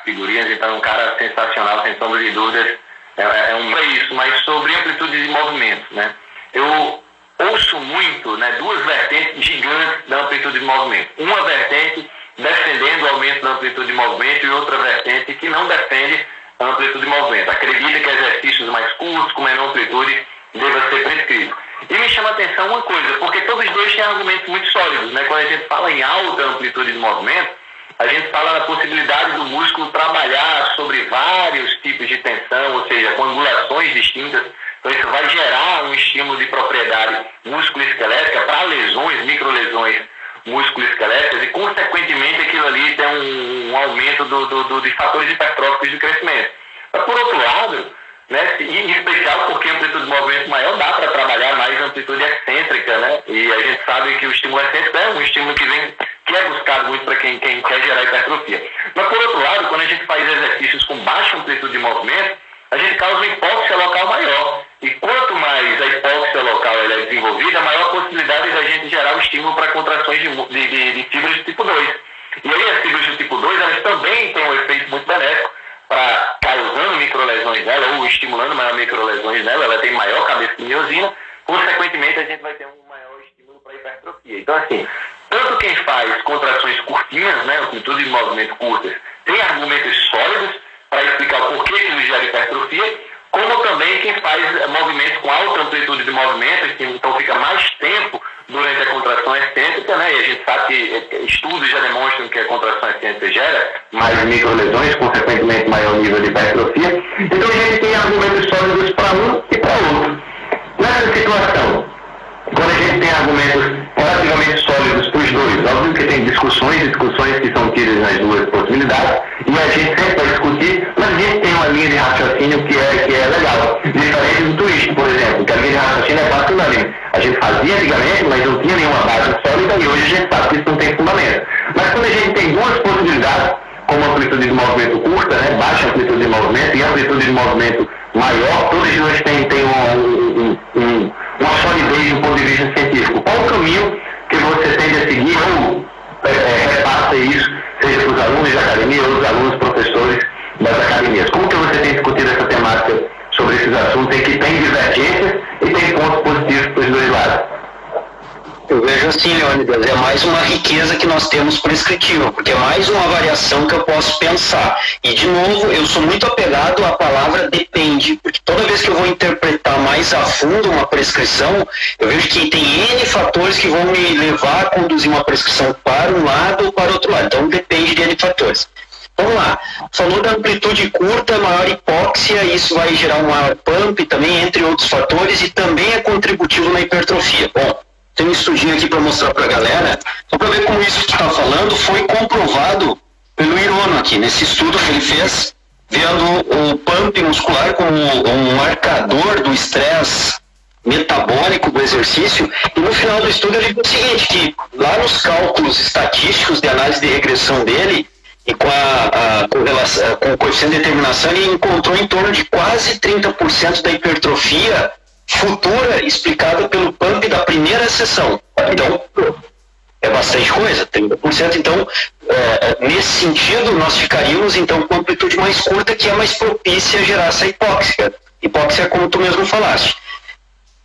figurinhas, então é um cara sensacional, sem sombra de dúvidas, é isso, mas sobre amplitude de movimento, né? Eu ouço muito, né, duas vertentes gigantes da amplitude de movimento. Uma vertente defendendo o aumento da amplitude de movimento e outra vertente que não defende a amplitude de movimento. Acredita que exercícios mais curtos, com menor amplitude, deva ser prescrito. E me chama a atenção uma coisa, porque todos dois têm argumentos muito sólidos, né? Quando a gente fala em alta amplitude de movimento, a gente fala na possibilidade do músculo trabalhar sobre vários tipos de tensão, ou seja, com angulações distintas. Então isso vai gerar um estímulo de propriedade músculo-esquelética para lesões, microlesões músculo-esqueléticas e, consequentemente, aquilo ali tem um aumento de fatores hipertróficos de crescimento. Mas, por outro lado, né, em especial porque a amplitude de movimento maior dá para trabalhar mais amplitude excêntrica, né? E a gente sabe que o estímulo excêntrico é um estímulo que é buscado muito para quem quer gerar hipertrofia. Mas, por outro lado, quando a gente faz exercícios com baixa amplitude de movimento, a gente causa uma hipóxia local maior. E quanto mais a hipóxia local ela é desenvolvida, maior a possibilidade da gente gerar o estímulo para contrações de fibras do tipo 2. E aí as fibras do tipo 2, elas também têm um efeito muito benéfico para causando microlesões nela, ou estimulando maior microlesões nela, ela tem maior cabeça de miosina, consequentemente a gente vai ter um maior estímulo para hipertrofia. Então, assim, tanto quem faz contrações curtinhas, né, amplitude de movimento curtas, tem argumentos sólidos para explicar o porquê que ele gera hipertrofia, como também quem faz movimentos com alta amplitude de movimento, então fica mais tempo durante a contração excêntrica, né? E a gente sabe que estudos já demonstram que a contração excêntrica gera mais microlesões, consequentemente maior nível de hipertrofia. Então a gente tem argumentos sólidos para um e para outro. Nessa situação, quando a gente tem argumentos relativamente sólidos para os dois, óbvio que tem discussões que são tidas nas duas possibilidades, e a gente sempre vai discutir, mas a gente tem uma linha de raciocínio que é legal. Diferente do twist, por exemplo, que a linha de raciocínio é quase unânime. A gente fazia antigamente, mas não tinha nenhuma base sólida, e hoje a gente sabe que isso não tem fundamento. Mas quando a gente tem duas possibilidades, como amplitude de movimento curta, né, baixa amplitude de movimento e amplitude de movimento maior, todas as duas têm uma solidez do ponto de vista científico. Qual o caminho que você tende a seguir ou repassa isso, seja para os alunos da academia ou os alunos professores das academias? Como que você tem discutido essa temática sobre esses assuntos em que tem divergências e tem pontos positivos para os dois lados? Eu vejo assim, Leônidas, é mais uma riqueza que nós temos prescritiva, porque é mais uma variação que eu posso pensar. E, de novo, eu sou muito apegado à palavra depende, porque toda vez que eu vou interpretar mais a fundo uma prescrição, eu vejo que tem N fatores que vão me levar a conduzir uma prescrição para um lado ou para o outro lado. Então, depende de N fatores. Vamos lá. Falou da amplitude curta, maior hipóxia, isso vai gerar um maior pump também, entre outros fatores, e também é contributivo na hipertrofia. Bom, tem um estudinho aqui para mostrar para a galera, só para ver como isso que tu está falando foi comprovado pelo Hirono aqui, nesse estudo que ele fez, vendo o pump muscular como um marcador do estresse metabólico do exercício, e no final do estudo ele viu o seguinte, que lá nos cálculos estatísticos de análise de regressão dele, e com o coeficiente de determinação, ele encontrou em torno de quase 30% da hipertrofia futura explicada pelo pump da primeira sessão. Então, é bastante coisa, 30%. Então, nesse sentido, nós ficaríamos então com amplitude mais curta, que é mais propícia a gerar essa hipóxia. Hipóxia, como tu mesmo falaste.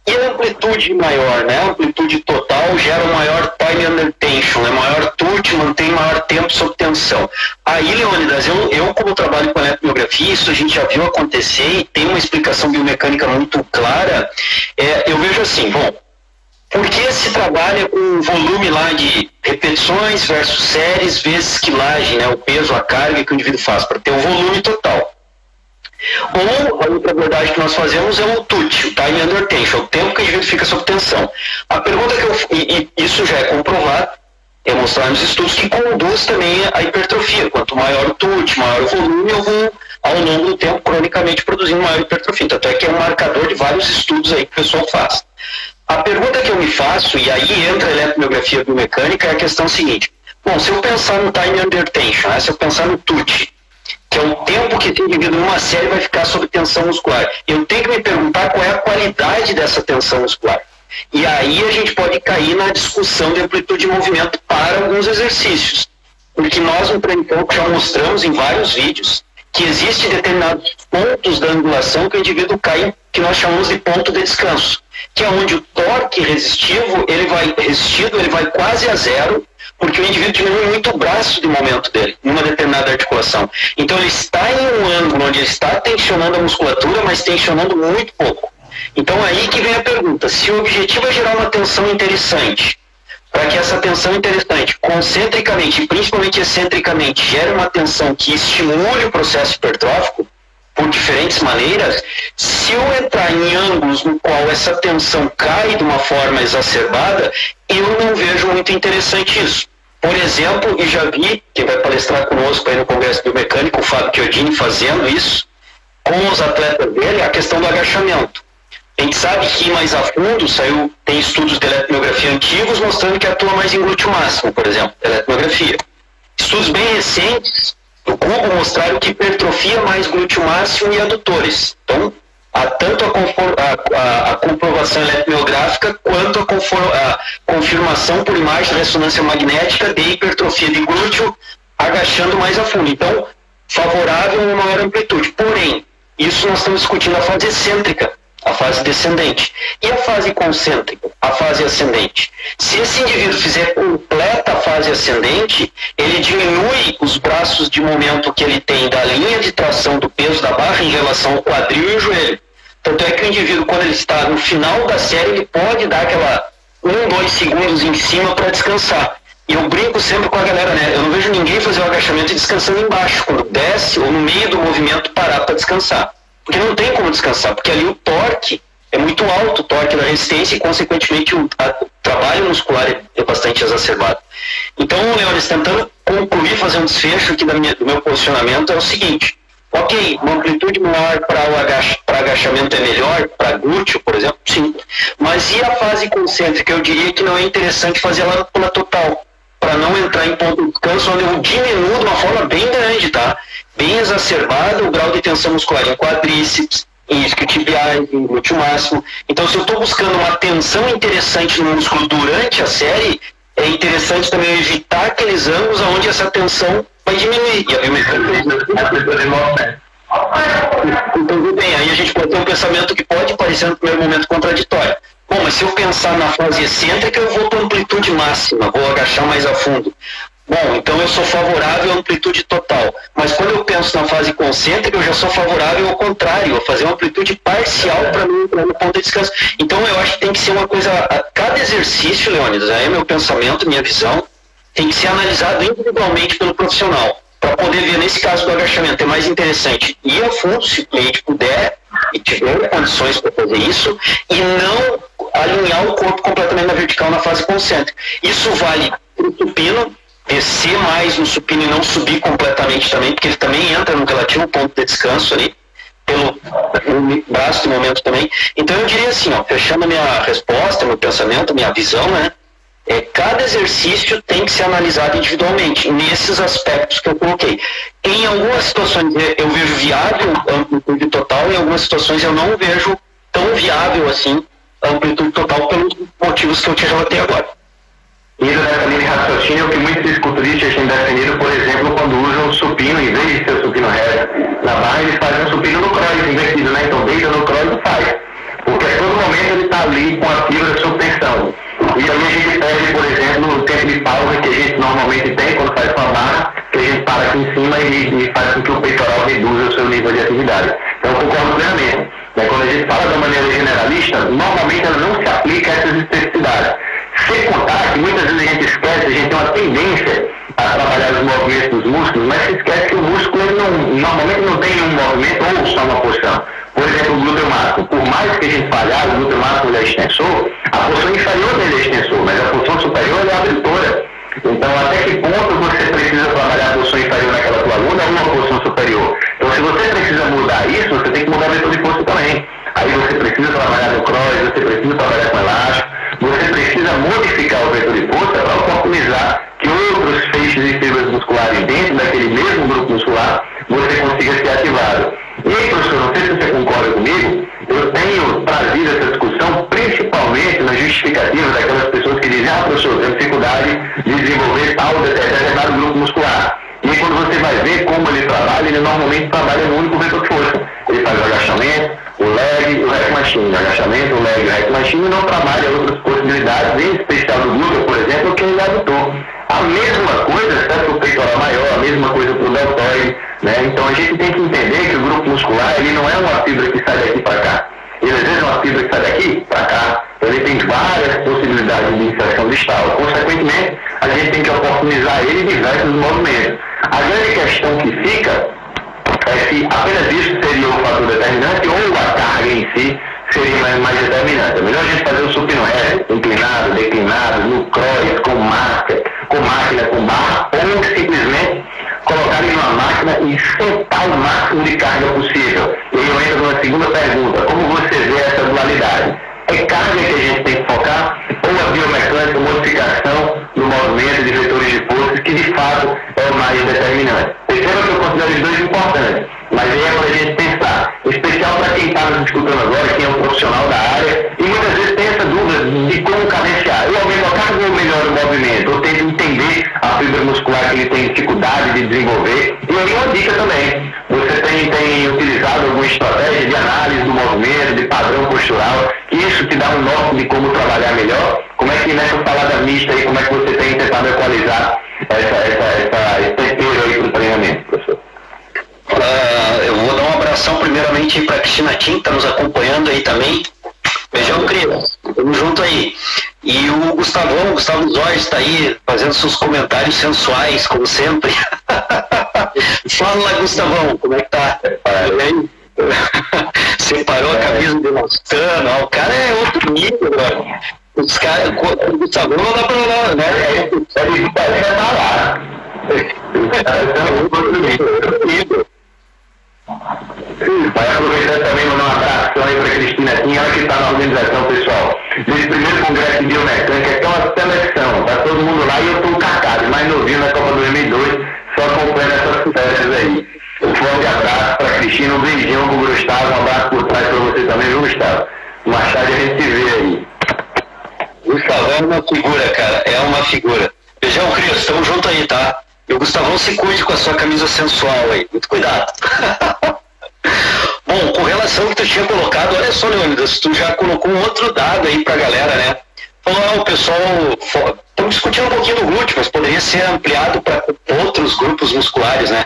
E a amplitude maior, né? A amplitude total gera um maior time under tension, né? Maior TUT, mantém maior tempo sob tensão. Aí, Leônidas, eu como trabalho com eletromiografia, isso a gente já viu acontecer e tem uma explicação biomecânica muito clara. Eu vejo assim, bom, por que se trabalha com um volume lá de repetições versus séries vezes quilagem, né? O peso, a carga que o indivíduo faz, para ter o volume total. Ou a outra abordagem que nós fazemos é o TUT, o Time Under Tension, o tempo que o indivíduo fica sob tensão. A pergunta e isso já é comprovado, é mostrar nos estudos que conduz também a hipertrofia. Quanto maior o TUT, maior o volume, eu vou, ao longo do tempo, cronicamente produzindo maior hipertrofia. Tanto é que é um marcador de vários estudos aí que o pessoal faz. A pergunta que eu me faço, e aí entra a eletromiografia biomecânica, é a questão seguinte. Bom, se eu pensar no Time Under Tension, né, se eu pensar no TUT, que é o tempo que esse indivíduo numa série vai ficar sob tensão muscular. Eu tenho que me perguntar qual é a qualidade dessa tensão muscular. E aí a gente pode cair na discussão de amplitude de movimento para alguns exercícios. Porque nós no Treino Pouco já mostramos em vários vídeos que existem determinados pontos da angulação que o indivíduo cai, que nós chamamos de ponto de descanso, que é onde o torque resistivo, ele vai quase a zero, porque o indivíduo diminui muito o braço de momento dele, numa determinada articulação. Então ele está em um ângulo onde ele está tensionando a musculatura, mas tensionando muito pouco. Então aí que vem a pergunta, se o objetivo é gerar uma tensão interessante, para que essa tensão interessante, concentricamente e principalmente excentricamente, gere uma tensão que estimule o processo hipertrófico, por diferentes maneiras, se eu entrar em ângulos no qual essa tensão cai de uma forma exacerbada, eu não vejo muito interessante isso. Por exemplo, e já vi, quem vai palestrar conosco aí no Congresso Biomecânico, o Fábio Chiodini, fazendo isso, com os atletas dele, a questão do agachamento. A gente sabe que mais a fundo tem estudos de eletromiografia antigos mostrando que atua mais em glúteo máximo, por exemplo, eletromiografia. Estudos bem recentes do cubo mostraram que hipertrofia mais glúteo máximo e adutores. Então, há tanto a comprovação eletromiográfica quanto a confirmação por imagem de ressonância magnética de hipertrofia de glúteo agachando mais a fundo. Então, favorável a uma maior amplitude. Porém, isso nós estamos discutindo a fase excêntrica, a fase descendente. E a fase concêntrica, a fase ascendente. Se esse indivíduo fizer completa a fase ascendente, ele diminui os braços de momento que ele tem da linha de tração do peso da barra em relação ao quadril e o joelho. Tanto é que o indivíduo, quando ele está no final da série, ele pode dar aquela 1-2 segundos em cima para descansar. E eu brinco sempre com a galera, né? Eu não vejo ninguém fazer o agachamento descansando embaixo, quando desce ou no meio do movimento parar para descansar. Porque não tem como descansar, porque ali o torque é muito alto, o torque da resistência, e consequentemente o trabalho muscular é bastante exacerbado. Então, Leones, tentando concluir, fazer um desfecho aqui do meu posicionamento, é o seguinte: ok, uma amplitude maior para agachamento é melhor, para glúteo, por exemplo, sim. Mas e a fase concêntrica? Eu diria que não é interessante fazer ela pela total, para não entrar em ponto de descanso, onde eu diminuo de uma forma bem grande, tá? Bem exacerbado o grau de tensão muscular em quadríceps, em isquiotibiais, em glúteo máximo. Então, se eu estou buscando uma tensão interessante no músculo durante a série, é interessante também evitar aqueles ângulos onde essa tensão vai diminuir. E a biomecânica... Então, bem, aí a gente pode ter um pensamento que pode parecer no primeiro momento contraditório. Bom, mas se eu pensar na fase excêntrica, eu vou para amplitude máxima, vou agachar mais a fundo. Bom, então eu sou favorável à amplitude total. Mas quando eu penso na fase concêntrica, eu já sou favorável ao contrário, a fazer uma amplitude parcial para mim, para o ponto de descanso. Então eu acho que tem que ser uma coisa... Cada exercício, Leônidas, aí é meu pensamento, minha visão, tem que ser analisado individualmente pelo profissional, para poder ver, nesse caso do agachamento, é mais interessante ir a fundo, se o cliente puder e tiver condições para fazer isso, e não alinhar o corpo completamente na vertical na fase concêntrica. Isso vale para o supino, descer mais no supino e não subir completamente também, porque ele também entra no relativo ponto de descanso ali, pelo braço de momento também. Então eu diria assim, ó, fechando a minha resposta, meu pensamento, minha visão, né? Cada exercício tem que ser analisado individualmente, nesses aspectos que eu coloquei. Em algumas situações eu vejo viável a amplitude total, em algumas situações eu não vejo tão viável assim a amplitude total pelos motivos que eu te relatei agora. Isso nessa linha de raciocínio é o que muitos fisiculturistas têm definido, por exemplo, quando usam o supino, em vez de ser o supino reto na barra, eles fazem um supino no cross invertido, né? Então deita no cross e faz. Porque a todo momento ele está ali com a fibra sob tensão. E aí a gente perde, por exemplo, o tempo de pausa que a gente normalmente tem quando faz com a barra, que a gente para aqui em cima e faz com que o peitoral reduza o seu nível de atividade. Então eu concordo plenamente. Quando a gente fala da maneira generalista, normalmente ela não se aplica a essas especificidades. Sem contar que muitas vezes a gente esquece, a gente tem uma tendência a trabalhar os movimentos dos músculos, mas se esquece que o músculo ele normalmente não tem um movimento ou só uma posição. Por exemplo, o glúteo máximo. Por mais que a gente falhar, o glúteo máximo é extensor, a porção inferior dele é extensor, mas a porção superior é abdutora. Então, até que ponto você precisa trabalhar a porção inferior naquela tua aluna ou uma porção superior? Então, se você precisa mudar isso, você tem que mudar o vetor de força também. Aí você precisa trabalhar no cross, você precisa trabalhar com elástico, você precisa modificar o vetor de força para oportunizar que outros feixes e fibras musculares dentro daquele mesmo grupo muscular você consiga ser ativado. E aí, professor, não sei se você concorda comigo, eu tenho trazido essa discussão principalmente nas justificativas daquelas pessoas que dizem, professor, eu tenho dificuldade de desenvolver tal determinado grupo muscular. E quando você vai ver como ele trabalha, ele normalmente trabalha no único vetor de força. Ele faz o agachamento, o leg e o hack machine. O agachamento, o leg e o hack machine, e não trabalha outras possibilidades, em especial do glúteo, por exemplo, que ele adutor. A mesma coisa serve para o peitoral maior, a mesma coisa para o deltoide, né? Então a gente tem que entender que o grupo muscular, ele não é uma fibra que sai daqui para cá. Ele às vezes é uma fibra que sai daqui para cá. Ele tem várias possibilidades de inserção distal. Consequentemente, a gente tem que oportunizar ele em diversos movimentos. A grande questão que fica é se apenas isso seria o fator determinante ou a carga em si seria mais determinante. É melhor a gente fazer o supino reto, inclinado, declinado, no cross, com máquina, com barra, ou simplesmente colocar ele numa máquina e soltar o máximo de carga possível. E aí eu entro numa segunda pergunta: como você vê essa dualidade? É carga que a gente tem que focar, ou a biomecânica, modificação do movimento de vetores de força, que de fato é o mais determinante? Perceba que eu considero os dois importantes, mas aí é para a gente pensar, em especial para quem está nos escutando agora, quem é um profissional da área, e muitas vezes tem essa dúvida de como cadenciar. Eu aumento a carga ou melhoro o movimento? Eu tento entender a fibra muscular que ele tem dificuldade de desenvolver. E aí uma dica também: você tem utilizado alguma estratégia de análise do movimento, de padrão postural, que isso te dá um norte de como trabalhar melhor? Como é que nessa salada mista aí, como é que você tem tentado equalizar esse tempero aí para o treinamento, professor? Eu vou dar um abração primeiramente para a Cristina Tim, que está nos acompanhando aí também. Beijão, Cris. Tamo junto aí. E o Gustavo Zorge está aí fazendo seus comentários sensuais, como sempre. Fala lá, Gustavão, como é que tá? Separou a camisa de Mostano, o cara é outro nível, agora. Os caras, o Gustavo não dá pra falar, né? Ele tá lá. Vai aproveitar também mandar um abraço aí para a Cristina Tim, ela que está na organização, pessoal. Nesse primeiro congresso de biomecânica, é uma seleção, tá todo mundo lá e eu estou carcado, mais novinho na Copa 2002, só acompanhando essas férias aí. Um forte abraço para a Cristina, um beijão pro Gustavo, um abraço por trás para você também, viu, Gustavo? Mais tarde a gente se vê aí. Gustavo é uma figura, cara, é uma figura. Beijão, Cris, tamo junto aí, tá? E o Gustavão se cuide com a sua camisa sensual aí, muito cuidado. Bom, com relação ao que tu tinha colocado, olha só, Leônidas, tu já colocou um outro dado aí pra galera, né? Falou, o pessoal, estamos discutindo um pouquinho do glúteo, mas poderia ser ampliado para outros grupos musculares, né?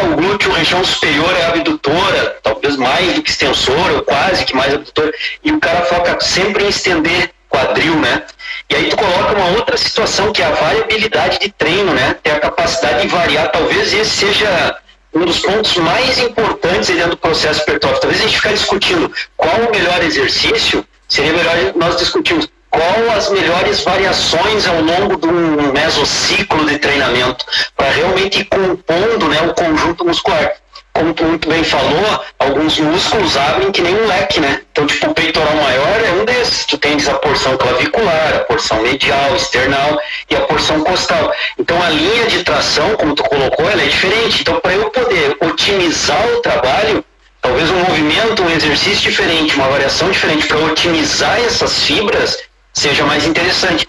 O glúteo, região superior é abdutora, talvez mais do que extensora, ou quase que mais abdutora, e o cara foca sempre em estender quadril, né? E aí tu coloca uma outra situação, que é a variabilidade de treino, né? Ter a capacidade de variar, talvez esse seja um dos pontos mais importantes dentro do processo hipertrófico. Talvez a gente ficar discutindo qual o melhor exercício, seria melhor nós discutirmos qual as melhores variações ao longo de um mesociclo de treinamento, para realmente ir compondo, né, o conjunto muscular. Como tu muito bem falou, alguns músculos abrem que nem um leque, né? Então, tipo, o peitoral maior é um desses. Tu tens a porção clavicular, a porção medial, external e a porção costal. Então, a linha de tração, como tu colocou, ela é diferente. Então, para eu poder otimizar o trabalho, talvez um movimento, um exercício diferente, uma variação diferente, para otimizar essas fibras, seja mais interessante.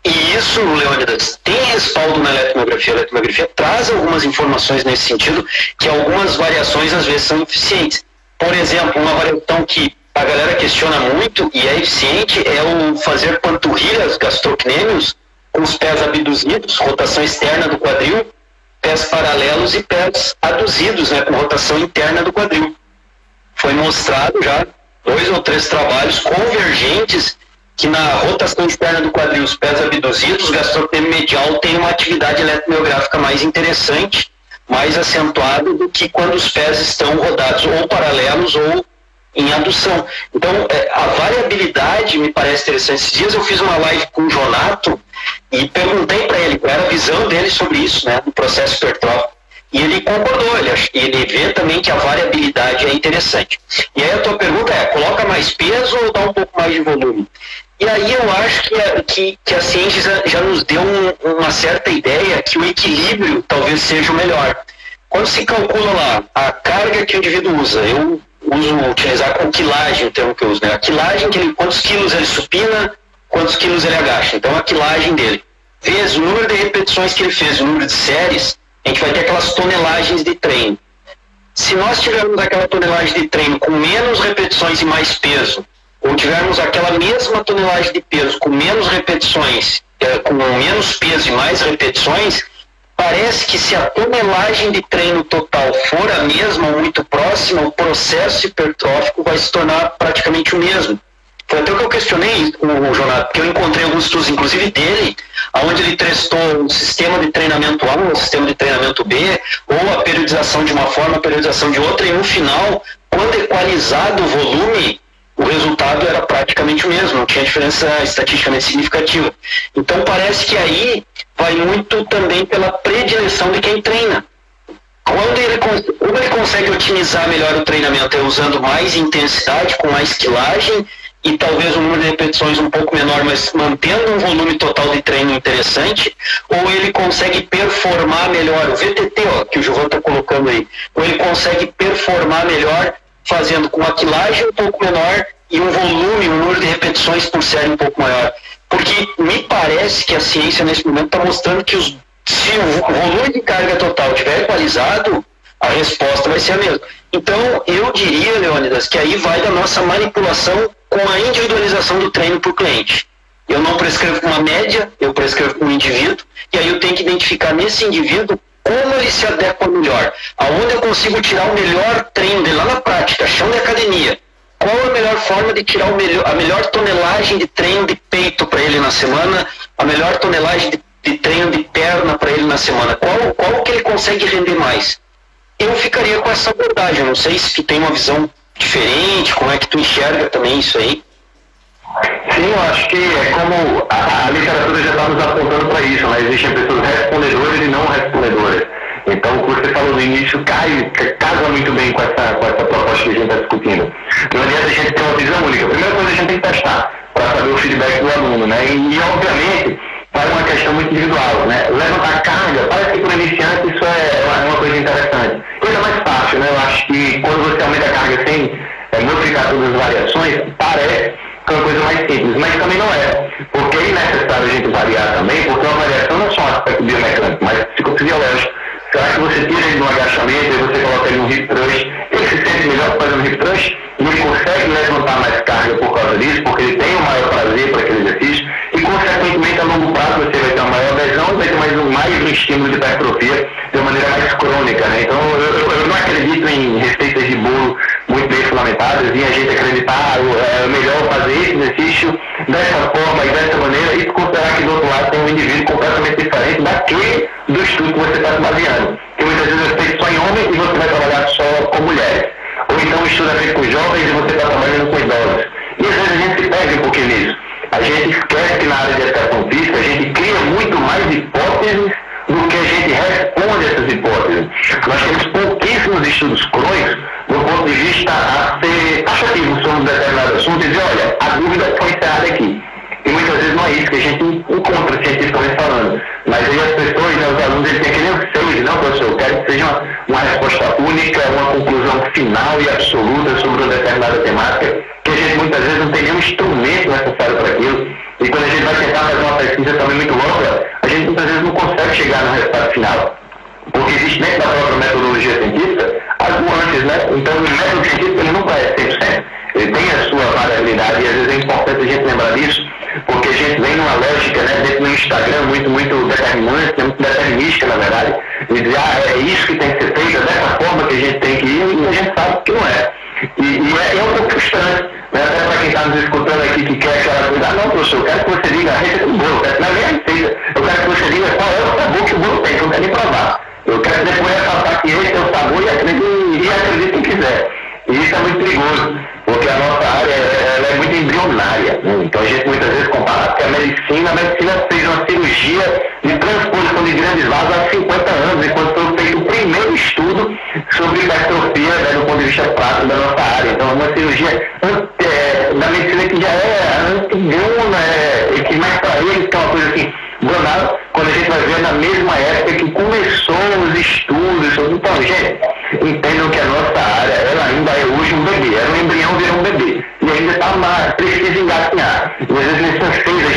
E isso, Leônidas, tem respaldo na eletromiografia. A eletromiografia traz algumas informações nesse sentido, que algumas variações às vezes são eficientes. Por exemplo, uma variação que a galera questiona muito e é eficiente é o fazer panturrilhas, gastrocnêmios, com os pés abduzidos, rotação externa do quadril, pés paralelos e pés aduzidos, né, com rotação interna do quadril. Foi mostrado já 2 ou 3 trabalhos convergentes que na rotação externa do quadril, os pés abduzidos, o gastrocnêmio medial tem uma atividade eletromiográfica mais interessante, mais acentuada do que quando os pés estão rodados ou paralelos ou em adução. Então, a variabilidade me parece interessante. Esses dias eu fiz uma live com o Jonato e perguntei para ele qual era a visão dele sobre isso, né, do processo hipertrófico. E ele concordou, ele vê também que a variabilidade é interessante. E aí a tua pergunta é, coloca mais peso ou dá um pouco mais de volume? E aí eu acho que a ciência já nos deu uma certa ideia que o equilíbrio talvez seja o melhor. Quando se calcula lá a carga que o indivíduo usa, eu utilizar com quilagem o termo que eu uso, né? A quilagem, quantos quilos ele supina, quantos quilos ele agacha. Então a quilagem dele, vezes o número de repetições que ele fez, o número de séries, a gente vai ter aquelas tonelagens de treino. Se nós tivermos aquela tonelagem de treino com menos repetições e mais peso, ou tivermos aquela mesma tonelagem de peso com menos repetições, com menos peso e mais repetições, parece que se a tonelagem de treino total for a mesma ou muito próxima, o processo hipertrófico vai se tornar praticamente o mesmo. Foi até o que eu questionei o Jonathan, porque eu encontrei alguns estudos, inclusive dele, onde ele testou o sistema de treinamento A, o sistema de treinamento B, ou a periodização de uma forma, a periodização de outra, e no final, quando equalizado o volume, o resultado era praticamente o mesmo, não tinha diferença estatisticamente significativa. Então parece que aí vai muito também pela predileção de quem treina. Como ele consegue otimizar melhor o treinamento? É usando mais intensidade, com mais quilagem, e talvez um número de repetições um pouco menor, mas mantendo um volume total de treino interessante, ou ele consegue performar melhor, o VTT, que o Giovanni está colocando aí, ou ele consegue performar melhor fazendo com uma quilagem um pouco menor e um volume, um número de repetições por série um pouco maior. Porque me parece que a ciência nesse momento está mostrando que se o volume de carga total estiver equalizado, a resposta vai ser a mesma. Então, eu diria, Leônidas, que aí vai da nossa manipulação com a individualização do treino por cliente. Eu não prescrevo com uma média, eu prescrevo com um indivíduo, e aí eu tenho que identificar nesse indivíduo como ele se adequa melhor, aonde eu consigo tirar o melhor treino dele lá na prática, chão de academia. Qual a melhor forma de tirar a melhor tonelagem de treino de peito para ele na semana, a melhor tonelagem de treino de perna para ele na semana? Qual que ele consegue render mais? Eu ficaria com essa abordagem. Não sei se tu tem uma visão diferente, como é que tu enxerga também isso aí? Sim, eu acho que é como a literatura já está nos apontando para isso, né? Existem pessoas respondedoras e não respondedoras. Então, o que você falou no início casa muito bem com essa proposta que a gente está discutindo. Não adianta a gente ter uma visão única. A primeira coisa a gente tem que testar para saber o feedback do aluno, né? E obviamente, vai uma questão muito individual, né? Levantar carga, parece que para o iniciante isso é uma coisa interessante. Coisa mais fácil, né? Eu acho que quando você aumenta a carga sem modificar todas as variações, parece que é uma coisa mais simples, mas também não é. Porque é necessário a gente variar também, porque uma variação não é só um aspecto biomecânico, mas psicofisiológico. Será que você tira ele de um agachamento e você coloca ele no hip thrust? Ele se sente melhor fazendo hip thrust e ele consegue levantar mais carga por causa disso, porque ele tem um maior prazer para aquele exercício e, consequentemente, a longo prazo você vai ter uma maior adesão e vai ter mais um estímulo de hipertrofia de uma maneira mais crônica, né? Então, eu não acredito em receitas de bolo muito bem fundamentadas e a gente acreditar é melhor fazer esse exercício dessa forma e dessa maneira e considerar que do outro lado tem um indivíduo completamente diferente daquele do estudo que você está se baseando. Porque muitas vezes é feito só em homens e você vai trabalhar só com mulheres. Ou então o estudo é feito com jovens e você está trabalhando com idosos. E às vezes a gente se perde um pouquinho nisso. A gente esquece que na área de educação física a gente cria muito mais hipóteses do que a gente responde a essas hipóteses. Nós temos pouquíssimos estudos crônicos do ponto de vista a ser taxativo sobre um determinado assunto e dizer, olha, a dúvida foi encerrada aqui. E muitas vezes não é isso que a gente encontra cientificamente falando. Mas aí as pessoas, né, os alunos, eles têm aquele anseio de, não, professor, eu quero que seja uma resposta única, uma conclusão final e absoluta sobre uma determinada temática, que a gente muitas vezes não tem nenhum instrumento necessário para aquilo. E quando a gente vai tentar fazer uma pesquisa também muito longa, a gente muitas vezes não consegue chegar no resultado final. Porque existe dentro da própria metodologia científica as nuances, né? Então o método científico ele nunca é 100%. Ele tem a sua variabilidade e às vezes é importante a gente lembrar disso, porque a gente vem numa lógica, né, dentro do Instagram muito determinante, muito determinística, na verdade, de dizer, é isso que tem que ser feito, é dessa forma que a gente tem que ir, e a gente sabe que não é. E é um pouco frustrante, né, até para quem está nos escutando aqui que quer aquela coisa, não, professor, eu quero que você diga a receita do bolo, não é nem a receita, eu quero que você diga qual é o sabor que o bolo tem, que eu quero nem provar. Eu quero depois ressaltar que esse é o sabor e acredito quem quiser. E isso é muito perigoso, porque a nossa área ela é muito embrionária, né? Então a gente muitas vezes compara, porque a medicina fez uma cirurgia de transposição de grandes vasos há 50 anos, enquanto foi feito o primeiro estudo sobre hipertrofia, né, do ponto de vista prático da nossa área. Então é uma cirurgia da medicina que já é antigona, e que mais para eles que é uma coisa assim, banal, quando a gente vai ver na mesma época que começou os estudos sobre... Então, gente, entendam que a nossa área, ela ainda é hoje um bebê, era um embrião virou um bebê, e ainda precisa engatinhar. E às vezes nesse anseio a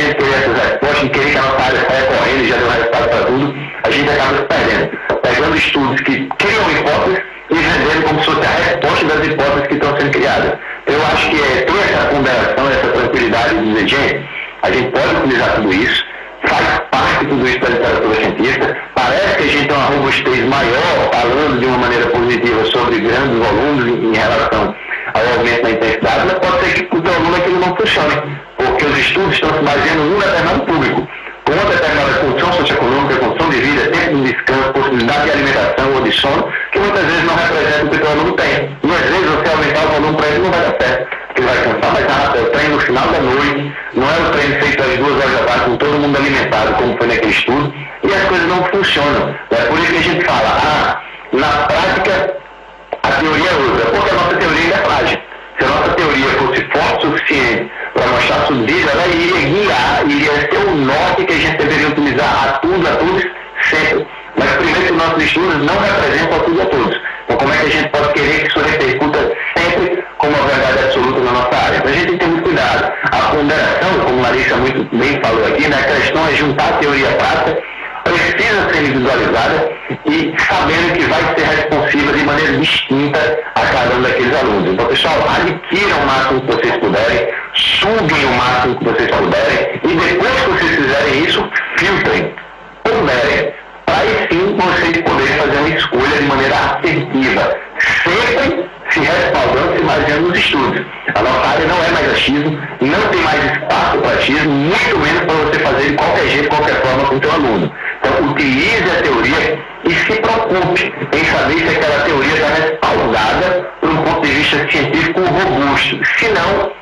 em querer que a nossa área saia correndo e já deu resultado para tudo, a gente acaba se perdendo. Pegando estudos que criam hipóteses e vendendo como se fosse a resposta das hipóteses que estão sendo criadas. Eu acho que ter essa ponderação, essa tranquilidade de dizer, gente, a gente pode utilizar tudo isso, faz parte tudo isso da literatura científica, parece que a gente tem uma robustez maior, falando de uma maneira positiva sobre grandes volumes em relação ao aumento da intensidade, mas pode ser que o teu aluno aquilo não funcione, porque os estudos estão se baseando num determinado público, com uma determinada condição socioeconômica, condição de vida, tempo de descanso, possibilidade de alimentação ou de sono, que muitas vezes não representa o que o teu aluno tem. E às vezes você aumentar o volume para ele não vai dar certo, porque ele vai cansar mais rápido, é o treino no final da noite, não é o treino feito às 2 horas da tarde com todo mundo alimentado, como foi naquele estudo, e as coisas não funcionam. É por isso que a gente fala, na prática, a teoria é outra, porque a nossa teoria ainda é frágil. Se a nossa teoria fosse forte o suficiente para mostrar subsídio, ela iria guiar, iria ser o norte que a gente deveria utilizar a todos, sempre. Mas primeiro que os nossos estudos não representam a tudo e a todos. Então como é que a gente pode querer que isso repercuta sempre como uma verdade absoluta na nossa área? Então a gente tem que ter muito cuidado. A ponderação, como Larissa muito bem falou aqui, né, a questão é juntar a teoria à prática, precisa ser individualizada e sabendo que vai ser responsiva de maneira distinta a cada um daqueles alunos. Então, pessoal, adquiram o máximo que vocês puderem, suguem o máximo que vocês puderem e depois que vocês fizerem isso, filtrem, ponderem, para aí sim vocês poderem fazer uma escolha de maneira assertiva, sempre se respaldando, se baseando nos estudos. A nossa área não é mais achismo, não tem mais espaço para achismo, muito menos para você fazer de qualquer jeito, de qualquer forma com o seu aluno. Então, utilize a teoria e se preocupe em saber se aquela teoria está respaldada por um ponto de vista científico robusto. Se não,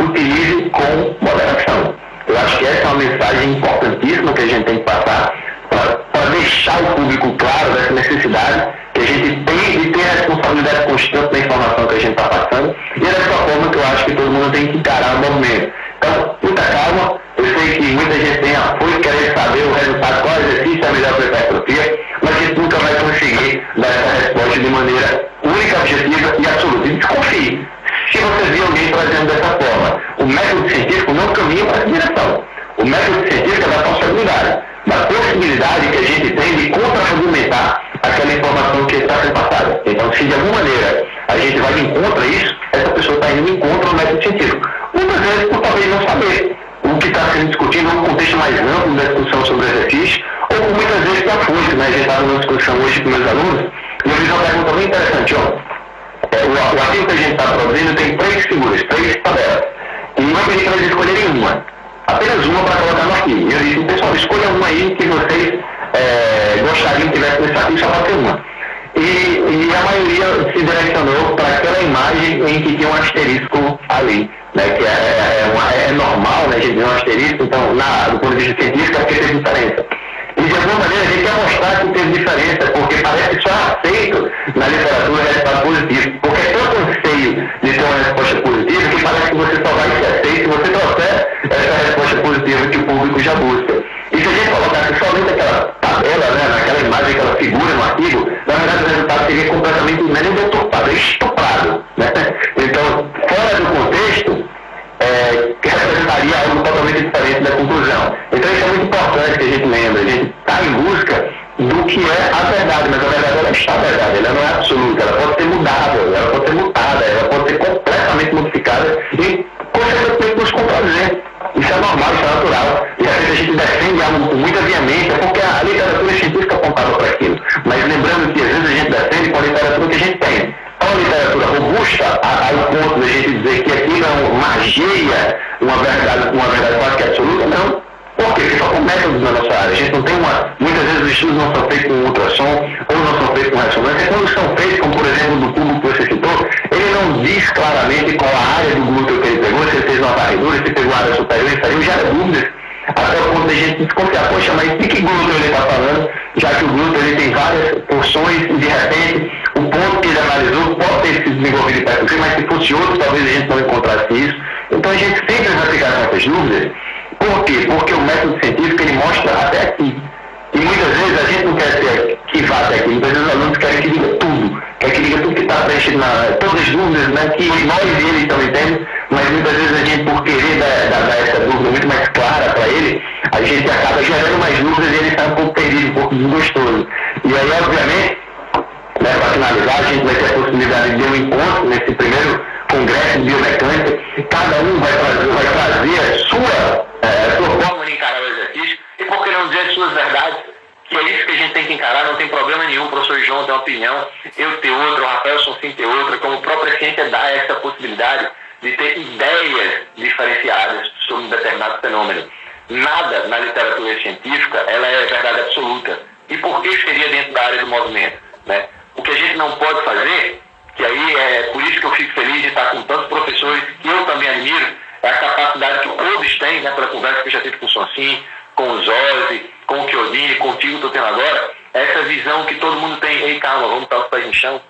utilize com moderação. Eu acho que essa é uma mensagem importantíssima que a gente tem que passar para deixar o público claro dessa necessidade que a gente tem de ter a responsabilidade constante da informação que a gente está passando, e é dessa forma que eu acho que todo mundo tem que encarar o movimento. Então, muita calma, eu sei que muita gente tem apoio, querer saber o resultado, qual exercício é melhor para a hipertrofia, mas a gente nunca vai conseguir dar essa resposta de maneira única, objetiva e absoluta. E desconfie, se você vê alguém trazendo dessa forma, o método científico não caminha para essa direção. O método científico é da possibilidade, da possibilidade que a gente tem de contra-argumentar aquela informação que está sendo passada. Então, se de alguma maneira a gente vai de encontro a isso, essa pessoa está indo de encontro ao método científico. Muitas vezes por talvez não saber o que está sendo discutido num contexto mais amplo da discussão sobre o exercício, ou por muitas vezes está fútil, né? A gente está numa discussão hoje com meus alunos, e eu fiz uma pergunta bem interessante, o artigo que a gente está produzindo tem 3 figuras, 3 tabelas, e eu pedi para eles escolherem uma. Apenas uma para colocar no artigo. E eu disse, pessoal, escolha uma aí que vocês gostariam que tivesse nesse artigo, só pode ter uma. E a maioria se direcionou para aquela imagem em que tinha um asterisco ali, né, que é normal, né, a gente vê um asterisco, então, do ponto de vista científico, é porque teve diferença. E de alguma maneira a gente quer mostrar que teve diferença, porque parece só aceito na literatura resultado positivo. Porque é tanto anseio de ter uma resposta positiva que parece que você só vai ser aceito se você trouxer essa resposta positiva que o público já busca. E se a gente colocasse somente aquela tabela, né, naquela imagem, aquela figura no artigo, na verdade o resultado seria completamente deturpado, estuprado. Né? Então, fora do contexto, que representaria algo totalmente diferente da conclusão. Então isso é muito importante que a gente lembre, a gente está em busca do que é a verdade, mas a verdade ela está a verdade, ela não é absoluta, ela pode ser mudável, ela pode ser mutada, ela pode ser completamente modificada e consequentemente nos contradizer. Isso é normal, isso é natural. E às vezes a gente defende algo com muita veemência porque a literatura científica apontava para aquilo. Mas lembrando que às vezes a gente defende com a literatura que a gente tem. É uma literatura robusta ao ponto de a gente dizer que aquilo margeia uma verdade quase que absoluta? Não. Por quê? Porque só com métodos na nossa área. A gente não tem muitas vezes os estudos não são feitos com ultrassom ou não são feitos com ressonância. Quando são feitos, como por exemplo do público que você citou, ele não diz claramente qual a área do glúteo que ele pegou, se ele fez uma varredura, se pegou a área superior, isso aí gera dúvidas. Até o ponto de a gente desconfiar, poxa, mas de que glúteo ele está falando, já que o glúteo ele tem várias porções e de repente o ponto que ele analisou pode ter sido desenvolvido em hipertrofia, mas se fosse outro, talvez a gente não encontrasse isso. Então a gente sempre vai ficar com essas dúvidas. Por quê? Porque o método científico ele mostra até aqui. E muitas vezes a gente não quer que vá até aqui, muitas vezes os alunos querem que diga tudo, quer que diga tudo que está preenchido todas as dúvidas, né, que nós e eles também temos, mas muitas vezes a gente, por querer dar essa dúvida muito mais clara para ele, a gente acaba gerando mais dúvidas e ele está um pouco perdido, um pouco desgostoso. E aí, obviamente, né, para finalizar, a gente vai ter a possibilidade de um encontro nesse primeiro congresso de biomecânica. Cada um vai trazer a sua forma de encarar o exercício e, por que não dizer, as suas verdades, que é isso que a gente tem que encarar, não tem problema nenhum. O professor João tem uma opinião, eu ter outra, o Rafael Sonsim ter outra, como a própria ciência dá essa possibilidade de ter ideias diferenciadas sobre um determinado fenômeno. Nada na literatura científica ela é verdade absoluta. E por que seria dentro da área do movimento? Né? O que a gente não pode fazer, que aí é por isso que eu fico feliz de estar com tantos professores que eu também admiro, é a capacidade que todos têm, né, pela conversa que eu já tive com o Sonsim, com o Zose, com o Chiodini, contigo estou tendo agora, essa visão que todo mundo tem. Ei, calma, vamos estar os pés no chão.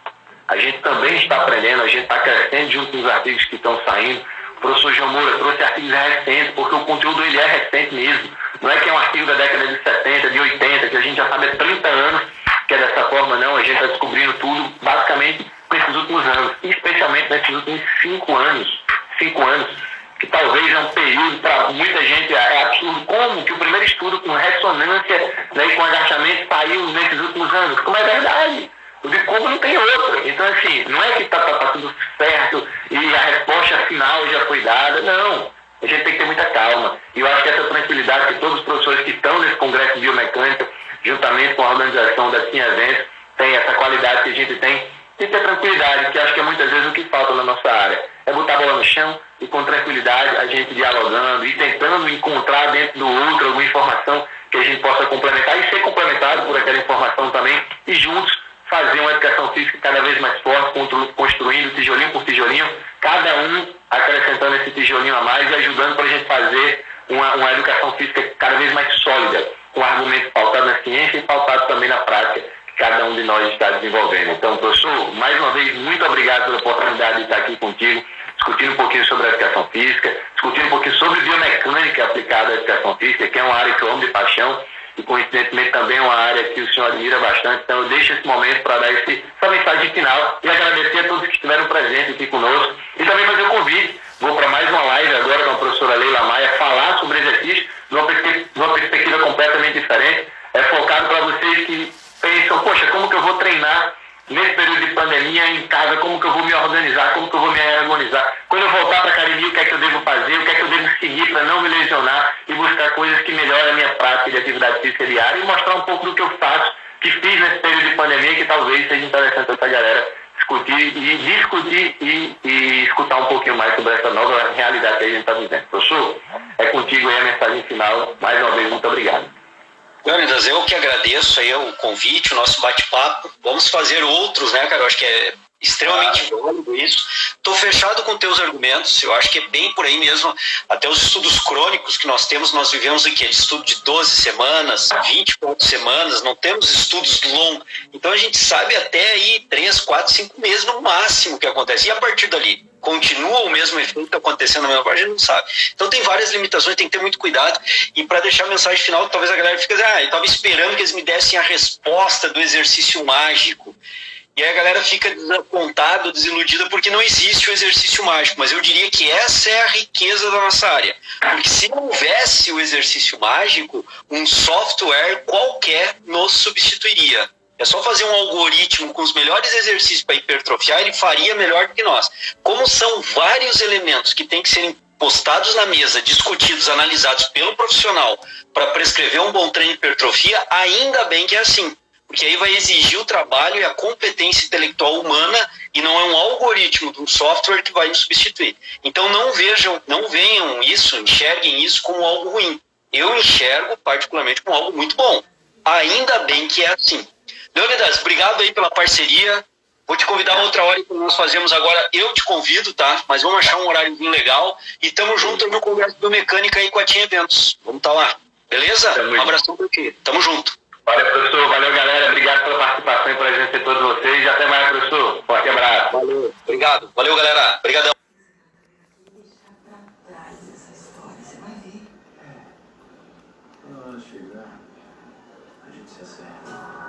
A gente também está aprendendo, a gente está crescendo junto com os artigos que estão saindo. O professor João Moura trouxe artigos recentes, porque o conteúdo ele é recente mesmo. Não é que é um artigo da década de 70, de 80, que a gente já sabe há 30 anos que é dessa forma, não. A gente está descobrindo tudo, basicamente, nesses últimos anos. Especialmente nesses últimos 5 anos. 5 anos, que talvez é um período para muita gente é absurdo. Como que o primeiro estudo com ressonância, né, e com agachamento saiu nesses últimos anos? Como é verdade? O de como não tem outro. Então, assim, não é que tá tudo certo e a resposta final já foi dada. Não. A gente tem que ter muita calma. E eu acho que essa tranquilidade que todos os professores que estão nesse congresso de biomecânica, juntamente com a organização da Sim Eventos, tem essa qualidade que a gente tem de ter tranquilidade, que acho que é muitas vezes o que falta na nossa área. É botar a bola no chão e com tranquilidade a gente dialogando e tentando encontrar dentro do outro alguma informação que a gente possa complementar e ser complementado por aquela informação também e juntos fazer uma educação física cada vez mais forte, construindo tijolinho por tijolinho, cada um acrescentando esse tijolinho a mais e ajudando para a gente fazer uma educação física cada vez mais sólida, com argumentos pautados na ciência e pautados também na prática que cada um de nós está desenvolvendo. Então, professor, mais uma vez, muito obrigado pela oportunidade de estar aqui contigo, discutindo um pouquinho sobre a educação física, discutindo um pouquinho sobre biomecânica aplicada à educação física, que é uma área que eu amo de paixão, e coincidentemente também é uma área que o senhor admira bastante. Então eu deixo esse momento para dar essa mensagem final e agradecer a todos que estiveram presentes aqui conosco e também fazer o convite. Vou para mais uma live agora com a professora Leila Maia falar sobre exercício de uma perspectiva completamente diferente. É focado para vocês que pensam, poxa, como que eu vou treinar nesse período de pandemia em casa, como que eu vou me organizar, como que eu vou me harmonizar. Quando eu voltar para a academia, o que é que eu devo fazer, o que é que eu devo seguir para não me lesionar e buscar coisas que melhorem a minha prática de atividade física diária e mostrar um pouco do que eu faço, que fiz nesse período de pandemia, que talvez seja interessante para essa galera discutir e escutar um pouquinho mais sobre essa nova realidade que a gente está vivendo. Professor, é contigo aí a mensagem final. Mais uma vez, muito obrigado. Leônidas, eu que agradeço aí o convite, o nosso bate-papo. Vamos fazer outros, né, cara? Eu acho que é extremamente válido isso. Estou fechado com teus argumentos, eu acho que é bem por aí mesmo. Até os estudos crônicos que nós temos, nós vivemos aqui, estudo de 12 semanas, 24 semanas, não temos estudos longos. Então a gente sabe até aí 3, 4, 5 meses no máximo que acontece. E a partir dali, continua o mesmo efeito acontecendo na mesma parte, a gente não sabe. Então tem várias limitações, tem que ter muito cuidado. E para deixar a mensagem final, talvez a galera fique assim, eu estava esperando que eles me dessem a resposta do exercício mágico. E aí a galera fica desapontada, desiludida, porque não existe o exercício mágico. Mas eu diria que essa é a riqueza da nossa área. Porque se não houvesse o exercício mágico, um software qualquer nos substituiria. É só fazer um algoritmo com os melhores exercícios para hipertrofiar, ele faria melhor do que nós. Como são vários elementos que têm que serem postados na mesa, discutidos, analisados pelo profissional para prescrever um bom treino de hipertrofia, ainda bem que é assim. Porque aí vai exigir o trabalho e a competência intelectual humana e não é um algoritmo de um software que vai nos substituir. Então não venham isso, enxerguem isso como algo ruim. Eu enxergo particularmente como algo muito bom. Ainda bem que é assim. Leônidas, obrigado aí pela parceria. Vou te convidar outra hora que nós fazemos agora. Eu te convido, tá? Mas vamos achar um horário bem legal. E estamos juntos no Congresso de Biomecânica aí com a TIM Eventos. Vamos estar lá. Beleza? Um abração pra ti. Tamo junto. Valeu, professor. Valeu, galera. Obrigado pela participação e presença de todos vocês. E até mais, professor. Forte abraço. Valeu. Obrigado. Valeu, galera. Obrigadão. Chegar, a gente se acerta.